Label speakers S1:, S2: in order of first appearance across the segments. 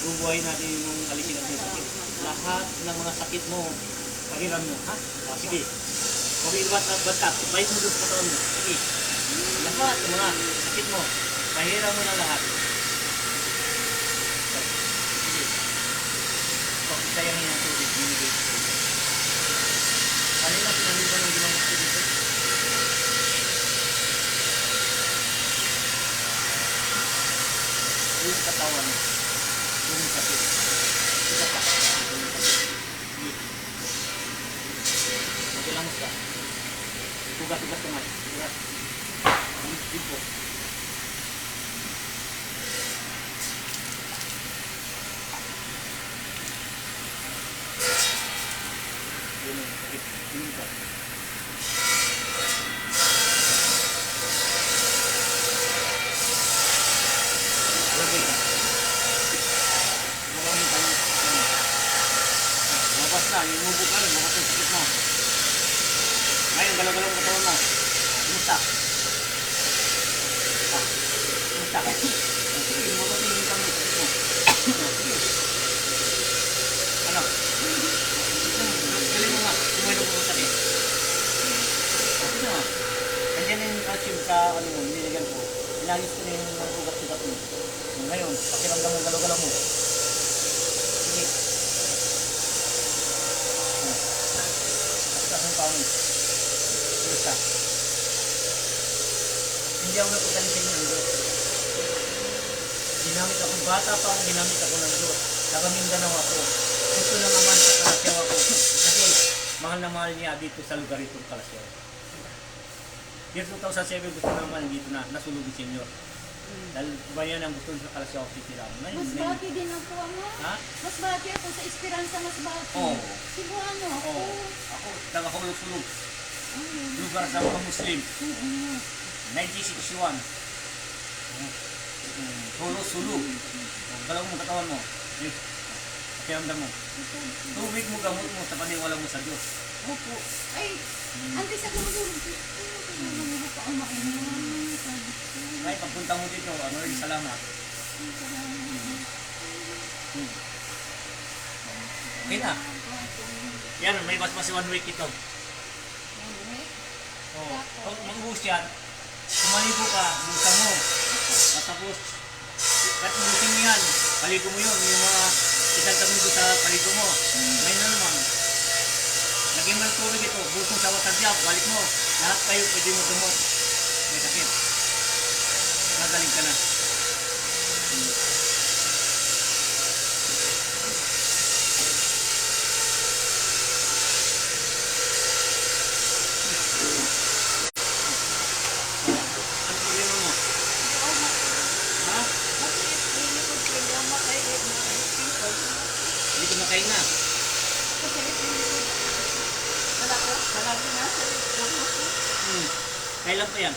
S1: bubuhay natin yung alisin natin yung sakit. Lahat ng mga sakit mo, pahiram mo, ha? O, sige. Kung ibat at batak, bait mo doon sa katawan mo. Sige. Lahat ng mga sakit mo, pahiram mo na lahat. Sige. Kung sayangin ang tubig, binigay ko. Kanina, pinaniban ang ginamot ko dito. Yung katawan mo, yung sakit. Isa pa. Yung sakit. Sige. Magulangos ka. Tugas-tugas naman. Tugas. Dito. Yun yung sakit. Yun ka. Lagay ka. Maraming tanong. Lumabas na. Yung mubo ka rin. Lumabas yung sakit mo. Ngayon, galaw-galaw ang katawan mo. Kumusta? Kumusta? Sige, lumabas yung income mo. Sakit mo. Sige. Ano? Galing mo nga. Kumain mo sakit. Sige nga. Nandiyan yung calcium sa ano mo. Nilagyan ko. Inagis ko na yung ugat-ugat mo. Ngayon, pakiramdam mo, galaw-galaw mo. Sige. Takas ang pangin. Kumusta? Hindi ako napagaling sa inyo ng Diyos. Ginamit ako, bata pa ako, ginamit ako ng Diyos. Taga Mindanao ako. Gusto na naman sa Kalasyaw ako. Kasi mahal na mahal niya dito sa lugar itong Kalasyaw. Year 2007 gusto naman dito na nasulugin Senyor. Dahil bayan ang gusto sa Kalasyaw City lang.
S2: Mas bati din ako ano?
S1: Ha?
S2: Mas bati ako sa Esperanza, mas bati.
S1: Oo.
S2: Cebuano ako.
S1: Oo. Ako, taga-hulog-sulog. Lugar sa mga Muslim. 1961. Hulog-sulog. Galaw mo katawan mo. Pakiramdam mo. Tubig mo, gamot mo, sa paniwala mo sa Diyos.
S2: Opo. Ay, ante sa gulog. Ano mo pa ang mainom? Sabi ko.
S1: Ay, pagpunta mo dito, ano rin, salamat. Okay na. Yan, may basbas 1 week ito. Oh, pag mag-uus yan, kumaligo ka, busa mo. Tapos, kahit ubusin mo yan, paligo mo yun, yung mga isang tabi sa paligo mo. Ngayon na naman, lagyan mo ng tubig ito, busong sa watadyak, balik mo. Lahat kayo pwede mo tumot. May sakit. Magaling ka na. Ano problema mo? Ha? Hindi ko makain na. Kailan pa yan?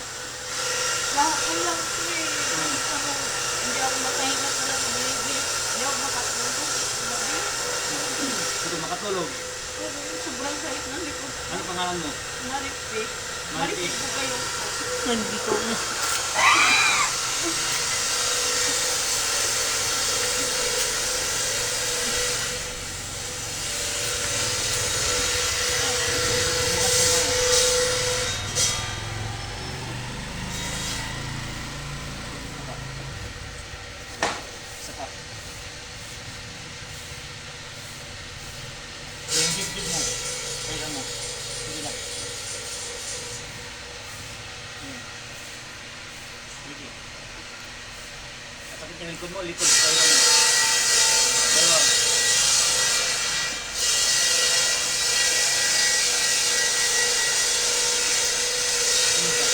S2: Hindi ako makahinga talaga, baby. Hindi ako makatulog.
S1: Hindi ko makatulog.
S2: Sobrang sakit ng likod.
S1: Ano pangalan mo?
S2: Maripik.
S1: Maripik.
S2: Maripik po kayo.
S1: Nandito na. Isa pa. Yung dibdib mo. Kaya mo. Sige lang. Sige. Kapag tinagkod mo, likod. Kaya mo. Dalawa. Ano ka?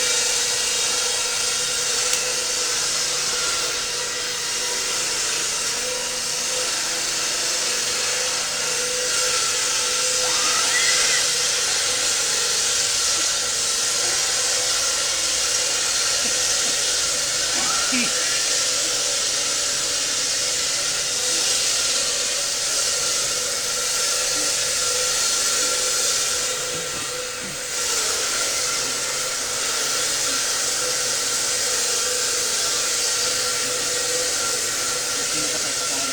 S1: Sino ka tayo katawan?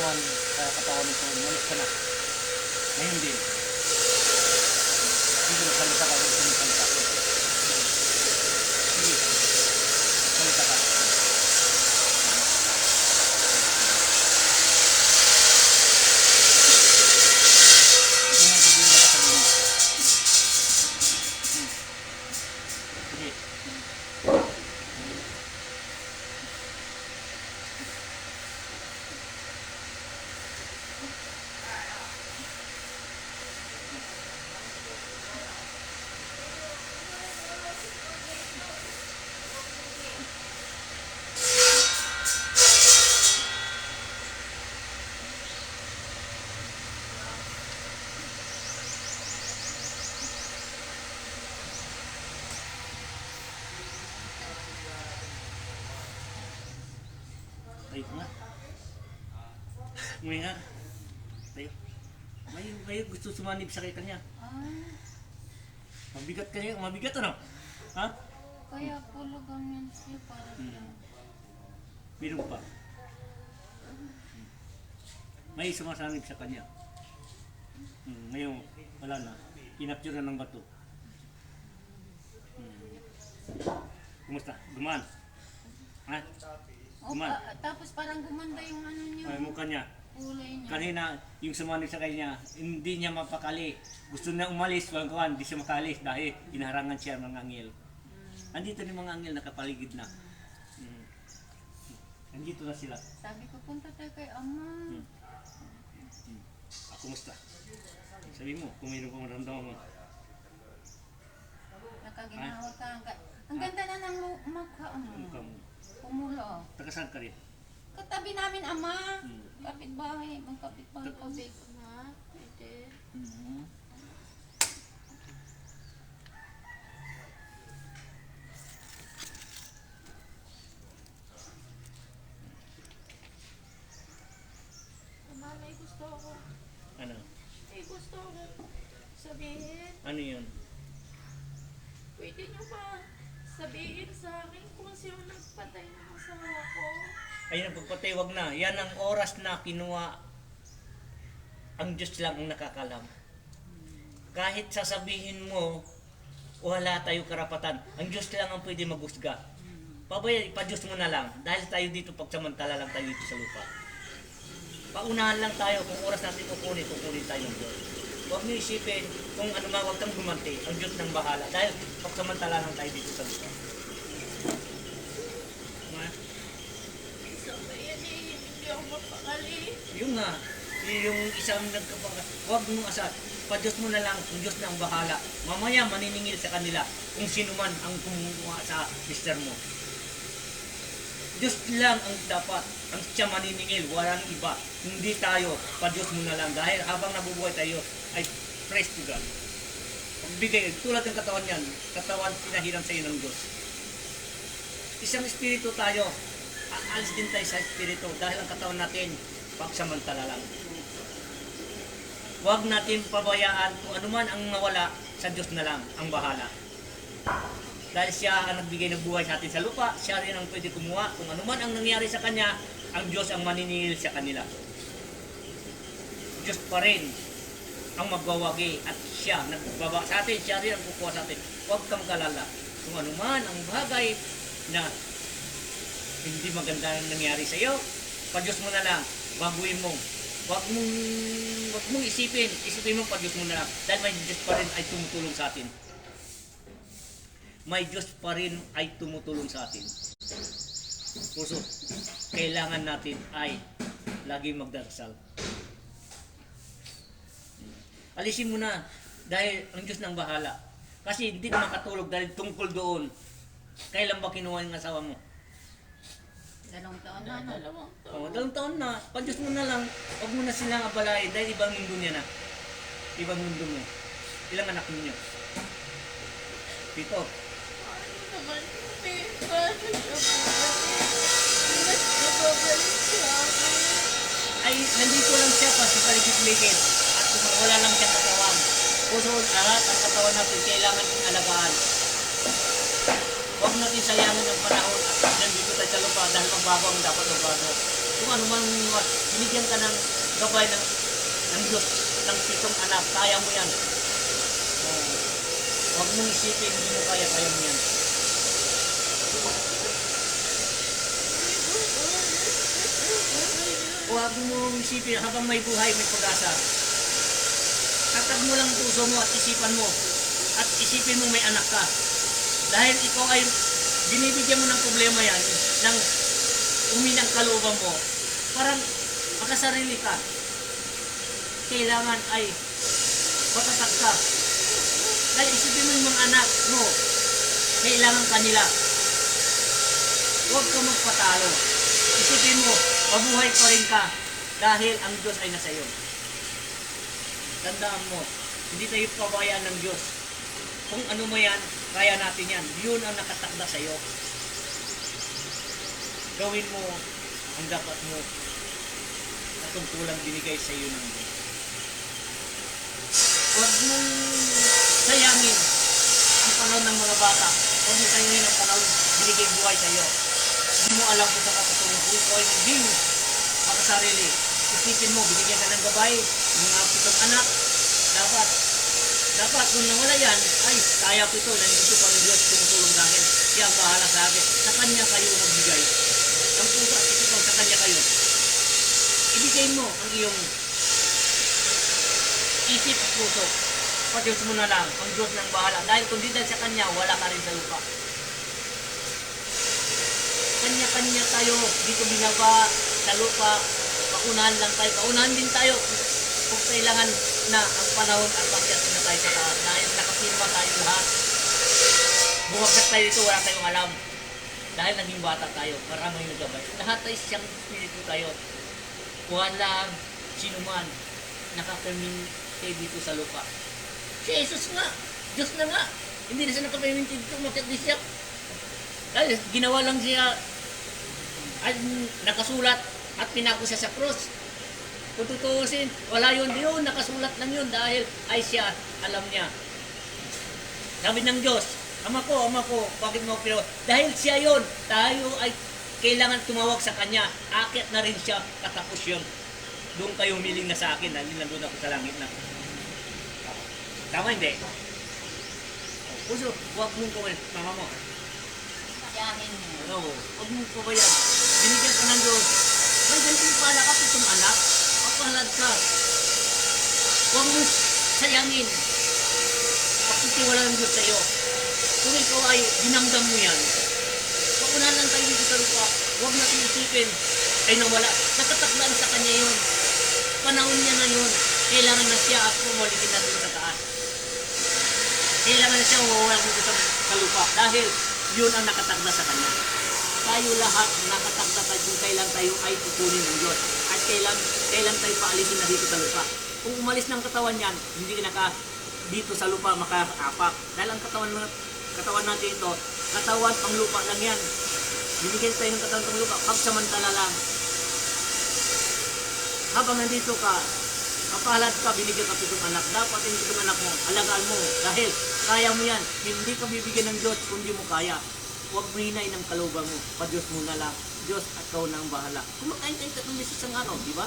S1: katawan sa katawan nito, umalis ka na. Ngayon din. Sige, salita ka, huwag kang salita. Sige, salita ka. Tayo ka nga. May nga. Tayo. May gusto sumanib sa kanya. Mabigat kanya, mabigat ano? Ha?
S2: Kaya pulugan yan siya para siya.
S1: Meron pa. May sumasanib sa kanya. Ngayon, wala na. Kinapture na ng bato. Kumusta? Gumaan? Ha? Gumaan?
S2: Tapos parang gumanda yung ano niya.
S1: Ay, mukha niya.
S2: Kulay niya.
S1: Kanina, yung sumanib sa kanya, hindi niya mapakali. Gusto niya umalis, walang hindi siya makalis dahil inaharangan siya ng anghel. Andito yung mga anghel nakapaligid na. Andito na sila.
S2: Sabi ko, punta tayo kay Ama.
S1: Kumusta? Sabi mo, kung mayroon kang maramdaman mo.
S2: Nakaginawa ka. Ang ganda na ng mukha mo.
S1: Mukha mo.
S2: Pumulo.
S1: Taga-saan ka rin?
S2: Katabi namin, Ama. Kapit-bahay. Magkapit-bahay.
S3: Sabi ko na, pwede. Ama, may gusto ako.
S1: Ano?
S3: May gusto ako sabihin.
S1: Ano yun?
S3: Pwede niyo ba sabihin sa akin kung sino nagpatay ng asawa ko?
S1: Ayun ang pagpatay, wag na. Yan ang oras na kinuha. Ang Diyos lang ang nakakalam. Kahit sasabihin mo, wala tayo karapatan. Ang Diyos lang ang pwede maghusga. Pa-Diyos mo na lang. Dahil tayo dito, pagsamantala lang tayo dito sa lupa. Paunahan lang tayo. Kung oras natin kukunin tayo ng Diyos. Huwag niyo isipin kung ano nga, huwag kang gumanti. Ang Diyos nang bahala. Dahil pagsamantala lang tayo dito sa lupa.
S3: Sabi yan eh, hindi ako mapakali.
S1: Yung nga, yung isang nagkapag... Huwag mong asat. Pa-Diyos mo na lang. Ang Diyos na ang bahala. Mamaya maniningil sa kanila kung sino man ang kumuha sa mister mo. Diyos lang ang dapat. Ang siya maniningil. Walang iba. Hindi tayo. Pa-Diyos mo na lang. Dahil habang nabubuhay tayo, ay praise to God. Bigay. Tulad ng katawan yan. Katawan pinahiram sa iyo ng Diyos. Isang espiritu tayo. Aalis din tayo sa espiritu. Dahil ang katawan natin, pagsamantala lang. Huwag natin pabayaan kung anuman ang nawala, sa Diyos na lang ang bahala. Dahil siya ang nagbigay ng buhay sa atin sa lupa, siya rin ang pwede kumuha. Kung anuman ang nangyari sa kanya, ang Diyos ang maniningil sa kanila. Diyos pa rin ang magbawagi at siya nagbaba sa atin, siya rin ang kukuha sa atin. Huwag kang kalala. Kung anuman ang bagay na hindi maganda ang nangyari sa iyo, pa-Diyos mo na lang, baguhin mo. Huwag mong isipin mo pa-Diyos mo na lang. Dahil may Diyos pa rin ay tumutulong sa atin. May Diyos pa rin ay tumutulong sa atin. Puso, kailangan natin ay laging magdarasal. Alisin mo na dahil ang Diyos nang bahala. Kasi hindi ka makatulog dahil tungkol doon. Kailan ba kinuha yung asawa mo?
S2: 2 taon na.
S3: Dalawang taon.
S1: 2 taon na. Pa-Diyos mo na lang. Huwag mo na silang abalain dahil ibang mundo niya na. Ibang mundo mo. Ilang anak ninyo? 7.
S3: Ano naman kami? Paano siya bumalik? Mas nababalik siya akin.
S1: Ay, nandito lang siya pa sa paligid-ligid. At kung wala lang siyang katawan. Puso, lahat ang katawan natin kailangan ng alagaan. Huwag natin sayangin ang panahon at nandito tayo sa lupa dahil magbago ang dapat magbago. Kung ano man, binigyan ka ng gabay ng Diyos, ng 7 anak, kaya mo yan. Huwag mong isipin, hindi mo kaya mo yan. Huwag mong isipin, habang may buhay, may pag-asa. Tatag mo lang ang puso mo at isipan mo. At isipin mo may anak ka. Dahil ikaw ay binibigyan mo ng problema yan, ng uminang kalooban mo. Parang makasarili ka. Kailangan ay matatag ka. Dahil isipin mo yung mga anak mo, kailangan kanila. Huwag ka magpatalo. Isipin mo, mabuhay pa rin ka dahil ang Diyos ay nasa iyo. Tandaan mo, hindi tayo pabayaan ng Diyos. Kung ano mo yan, kaya natin yan. Yun ang nakatakda sa iyo. Gawin mo ang dapat mo na tungkulang binigay sa iyo ng Diyos. Huwag mong sayangin ang panahon ng mga bata. Huwag mong sayangin ang panahon binigay buhay sa iyo. Hindi mo alam kung sa katutunan kung ikaw ay hindi makasarili. Isipin mo, binigyan ka ng gabay, ng mga 7 anak. Dapat kung nawala yan, ay kaya ko ito, nandito pa ng Diyos tumutulong sa akin. Siya ang bahala sa akin. Sa Kanya kayo magbigay. Ang puso at isipan sa Kanya kayo. Ibigay mo ang iyong isip at puso. Diyos mo na lang, ang Diyos nang bahala. Dahil kung di dahil sa Kanya, wala ka rin sa lupa. Kanya-kanya tayo, dito binaba sa lupa, paunahan lang tayo, paunahan din tayo kung kailangan na ang panahon at makyat na tayo sa taas. Dahil nakapirma tayo lahat. Bumagsak tayo dito, wala tayong alam. Dahil naging bata tayo, maraming nagabay. Lahat tayo siyang spirito tayo. Kuhan lang, sino man, nakaperminti dito sa lupa. Si Jesus nga, Diyos na nga. Hindi na siya nakaperminti dito, makyat din siya. Dahil ginawa lang siya at nakasulat at pinako siya sa cross. Kung tutuusin, wala yun nakasulat lang yun dahil ay siya, alam niya. Sabi ng Diyos, Ama ko, bakit mo pero dahil siya yun, tayo ay kailangan tumawag sa Kanya. Akit na rin siya, katapos yun. Doon kayo humiling na sa akin, dahil nandun ako sa langit na. Tama hindi? Puso, huwag mong kumain, mama mo.
S2: Yahin mo.
S1: Oo, huwag mong pabayaan. Binigyan ka ng Diyos. May ganitong pala ka, 7 anak. Mapalad ka. Huwag mong sayangin. Pagtitiwala ng Diyos sa iyo. Kung ikaw ay dinamdam mo yan, paunahan lang tayo dito sa lupa. Huwag natin isipin. Ay nawala. Nakatakdaan sa Kanya yun. Panahon niya na yun. Kailangan na siya at pumulitin natin sa taas. Kailangan na siya mawawala dito sa lupa. Dahil yun ang nakatakda sa Kanya. Tayo lahat nakatakda tayo kung kailan tayo ay tutunin ng Diyos. At kailan tayo paalisin na dito sa lupa. Kung umalis ng katawan yan, hindi ka dito sa lupa makaapak. Dahil ang katawan natin ito, katawan pang lupa lang yan. Binigyan tayo ng katawan pang lupa, pagsamantala lang. Habang nandito ka, mapalad ka, binigyan ka 7 anak. Dapat yung 7 anak mo, alagaan mo. Dahil kaya mo yan. Hindi ka bibigyan ng Diyos kung di mo kaya. Huwag mo hinay ng kalooban mo. Pa-Diyos mo na lang. Diyos at ikaw na ang bahala. Kumakain tayo 3 beses ang araw, di ba?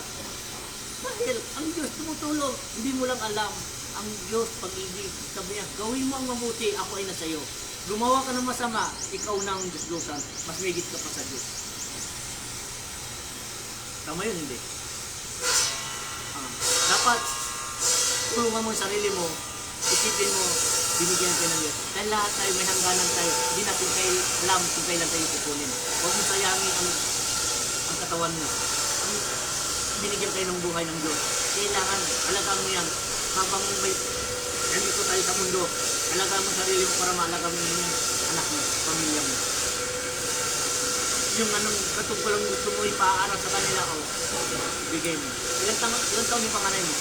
S1: Dahil ang Diyos tumutulong. Hindi mo lang alam. Ang Diyos, pag-ibig, sabi niya, gawin mo ang mabuti, ako ay nasa iyo. Gumawa ka ng masama, ikaw na ang Diyos-Diyosan. Mas migit ka pa sa Diyos. Tama yun, hindi? Dapat, tulungan mo ang sarili mo, isipin mo, binigyan ka ng Diyos. Dahil lahat tayo, may hangganan tayo. Hindi natin alam kung kailan tayo kukunin. Huwag mo sayangin ang katawan mo. Binigyan kayo ng buhay ng Diyos. Kailangan, alagaan mo yan. Habang may nandito tayo sa mundo, alagaan mo sarili mo para maalagaan mo yung anak mo, pamilya mo. Yung anong katungkulang gusto mo ipaaral sa kanila, bigay mo. Ilang taon yung panganay mo?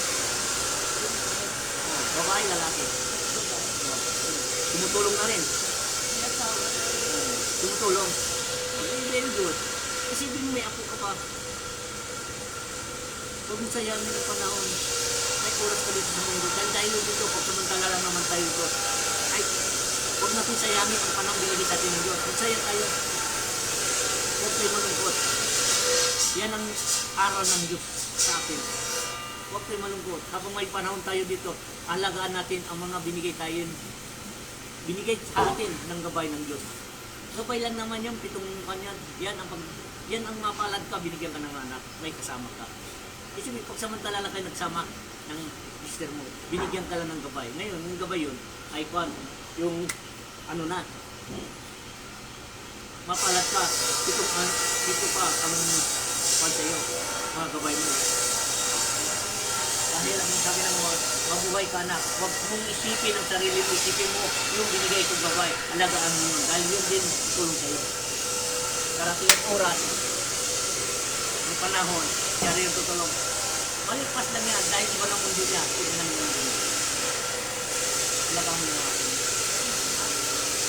S1: Babae, lalaki. Tumutulong na rin. Tumutulong. Very good. Kasi hindi mo may apo ka pa. Huwag mo sayangin ang panahon. May oras ka dito sa mundo. Dahil tayo dito, pagsamantala lang naman tayo dito. Ay, huwag natin natin sayangin ang panahon binigay sa atin ng Diyos. Magsaya tayo. Huwag kayo malungkot. Yan ang aral ng Diyos sa atin. Huwag kayo malungkot. Habang may panahon tayo dito, alagaan natin ang mga binigay sa atin ng gabay ng Diyos. Gabay lang naman yung 7 kanyan. Yan ang mapalad ka, binigyan ka ng anak, may kasama ka. Kasi may pagsamantala lang kayo nagsama ng mister mo, binigyan ka lang ng gabay. Ngayon, yung gabay yun, ay kwan, yung ano na, mapalad ka, ito pa ang kwan sa'yo, mga gabay mo. Dahil ang sabi ng mga, mabuhay ka na, huwag mong isipin ang sarili mo, isipin mo yung binigay kong gabay, alagaan mo yun, dahil yun din tulong sa'yo. Darating ang oras, ang panahon, siya rin yung tutulong. Malipas lang yan, dahil iba ng mundo niya, iba ng mundo niya. Alagaan mo na natin.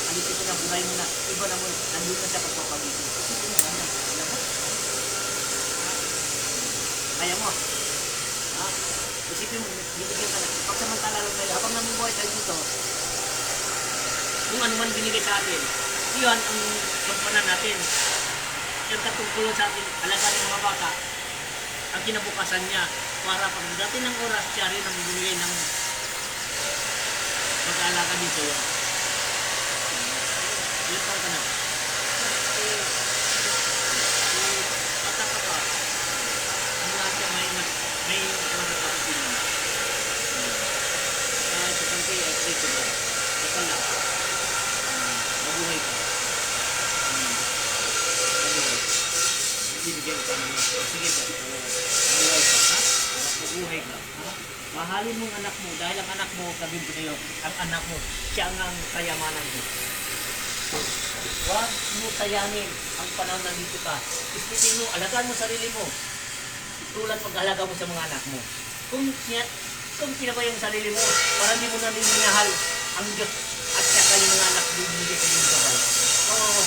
S1: Alisin mo na, buhay mo na, iba na mo, nandun na siya pagpapagising. Isipin mo lang yan, alam mo? Kaya mo. Ha? Isipin mo, binigyan ka na. Pagsamantala lang tayo, habang namubuhay tayo dito, kung ano man binigay sa atin, iyon ang kampanan natin. Yung katungkulong sa atin, alagaan ng mga bata, ang kinabukasan niya, para pagdating ng oras, siya rin ang bibigay ng mag-aalaga dito yun. Ilan taon ka na? Bata ka pa. Ang lahat siya may magkakapitin mo. Sa kantay ay 3 ko ba? Ito lang. Mabuhay ka. Bibigyan ka naman. Sige ba? Mabuhay ka, ha? Mabuhay ka, ha? Mahalin mo ang anak mo dahil ang anak mo, sabihin ko sa'yo, ang anak mo, siya ang kayamanan mo. Huwag mo sayangin ang panahon na dito ka. Isipin mo, alagaan mo sarili mo. Tulad pag-alaga mo sa mga anak mo. Kung pinabayang sarili mo, para di mo na minahal ang Diyos at siya kayo mga anak bibigay sa iyong gabay. Oo,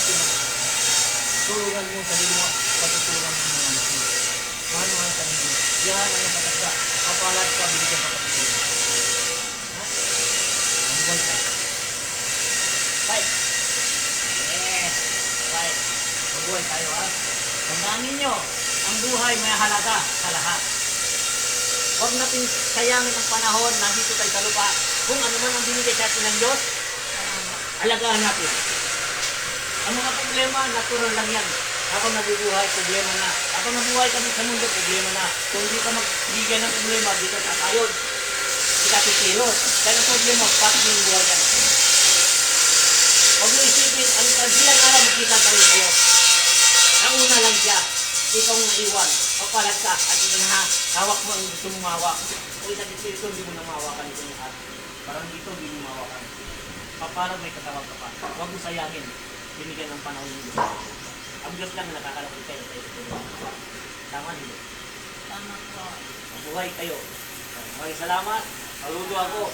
S1: tulungan mo ang sarili mo, patutulungan mo mga anak mo. Mahal mo ang sarili mo. Yan ang napatagda. Kapalat ka, binigyan ka patutulungan. Ha? Ang buhay ka. Fight! Yes! Fight! Mabuhay tayo, ha? Tandaan ninyo, ang buhay may halaga sa lahat. Huwag natin sayangin ang panahon, nandito tayo sa lupa. Kung ano man ang binigay sa atin ng Diyos, alagaan natin. Ang mga problema, natural lang yan. Habang nabubuhay, problema na. Habang nabuhay kami sa mundo, problema na. Kung hindi ka magbigyan ng problema, di ka tatayod. Di ka titilos. Kaya ang problema, pati yung buhay yan. Huwag mo isipin, ang bilang araw, makita pa rin kayo. Nauna lang siya. Ikaw ang naiwan. Papalag ka at hawak mo ang gusto mong mawak. Kung isa dito, hindi mo na mawakan ito lahat. Parang dito, hindi mo mawakan. Paparang may katawag ka pa. Huwag mo sayangin. Binigyan ng panahon ng Diyos. Ang Diyos lang nakakalapit kayo sa iyo. Tama nito.
S2: Tama po.
S1: Mabuhay kayo. Maraming salamat. Saludo ako.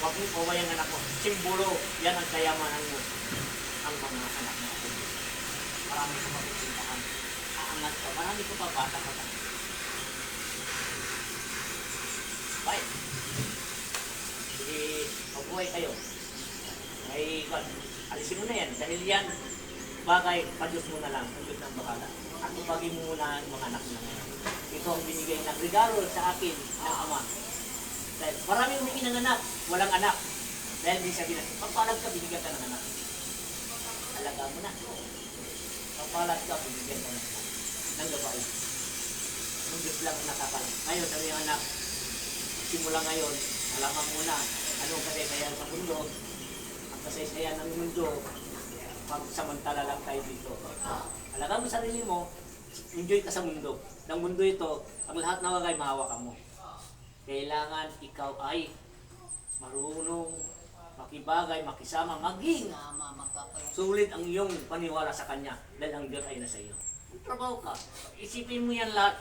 S1: Huwag mo pabayang anak mo. Simbolo, yan ang kayamanan mo. Ang mga anak mo. Marami ka mapupuntahan. Aangat ka. Marami ka pa bata ka pa. Bye. Sige, mabuhay kayo. May alisin mo na yan. Dahil yan, bagay, pa-Diyos mo na lang. Ang Diyos ng bahala. At ibagay mo muna ang mga anak mo na ngayon. Ito ang binigay ng regalo sa akin ng Ama. Dahil maraming may inanganak, walang anak. Dahil di sabihin na, papalag ka, binigyan ka ng anak. Alaga mo na. Papalag ka, binigyan ka ng gabay. Ang Diyos lang nakakalang. Ngayon, sabi ng anak, simula ngayon, alaman mo na anong kasaysayan sa mundo. Ang kasaysayan ng mundo, magsamantala lang tayo dito. Alaga mo sarili mo, enjoy ka sa mundo. Ng mundo ito, ang lahat na wagay mahawakan mo. Kailangan ikaw ay marunong, makibagay, makisama, maging sulit ang iyong paniwala sa Kanya dahil ang Diyos ay nasa iyo. Trabaho ka. Isipin mo yan lahat.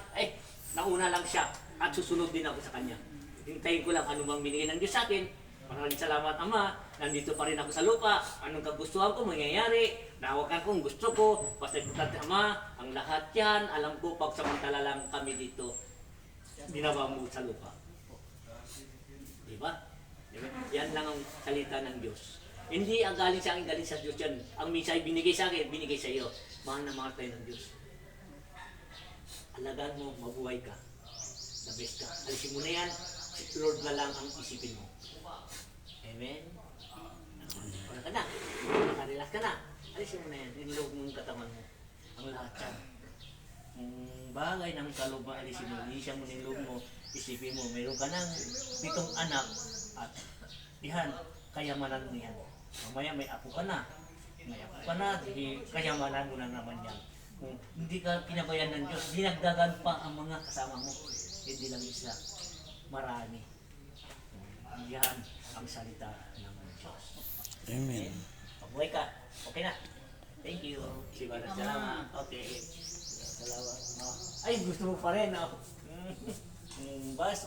S1: Nauna lang siya at susunod din ako sa Kanya. Hintayin ko lang anong binigay ng Diyos sa akin. Maraming salamat, Ama. Nandito pa rin ako sa lupa. Anong kagustuhan ko mangyayari. Nahawakan ko ang gusto ko. Basta importante, Ama, ang lahat yan. Alam ko, pagsamantala lang kami dito. Binawa mo sa lupa. Diba? Yan lang ang salita ng Diyos. Hindi ang galing sa akin, galing sa Diyos yan. Ang misa ay binigay sa akin, binigay sa iyo. Mahal na mahal tayo ng Diyos. Alagaan mo, mabuhay ka. The best ka. Alisin mo na yan. Si Lord na lang ang isipin mo. Amen? Wala ka na. Nakarelax ka na. Alisin mo na yan. Yung loob mong katawan mo. Ang lahat yan. Ang bagay ng kaloob mo, alisin mo. Iisang mo ng loob mo. Isipin mo, mayroon ka ng 7 anak. At yan, kayamanan mo yan. Mamaya may apo ka na. May apo ka na, kayamanan mo na naman yan. Kung hindi ka pinabayan ng Diyos, dinagdagan pa ang mga kasama mo. Hindi lang isa, marami. Yan ang salita ng Diyos.
S4: Amen.
S1: Mabuhay ka. Okay na. Thank you. Sibarat salamat. Okay. Salamat. No. Ay, gusto mo pa rin. No? Bas.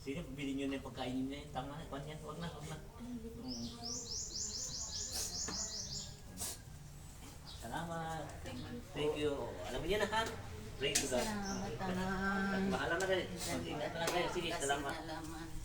S1: Sino, bilhin nyo na yung pagkain nyo na yun. Tama na. Huwag na. Salamat. Thank you. Alam mo yan na, ha? Praise to God.
S2: Salamat naman.
S1: Bahala na kayo. Ingat na kayo. Sige, salamat.
S2: Salamat.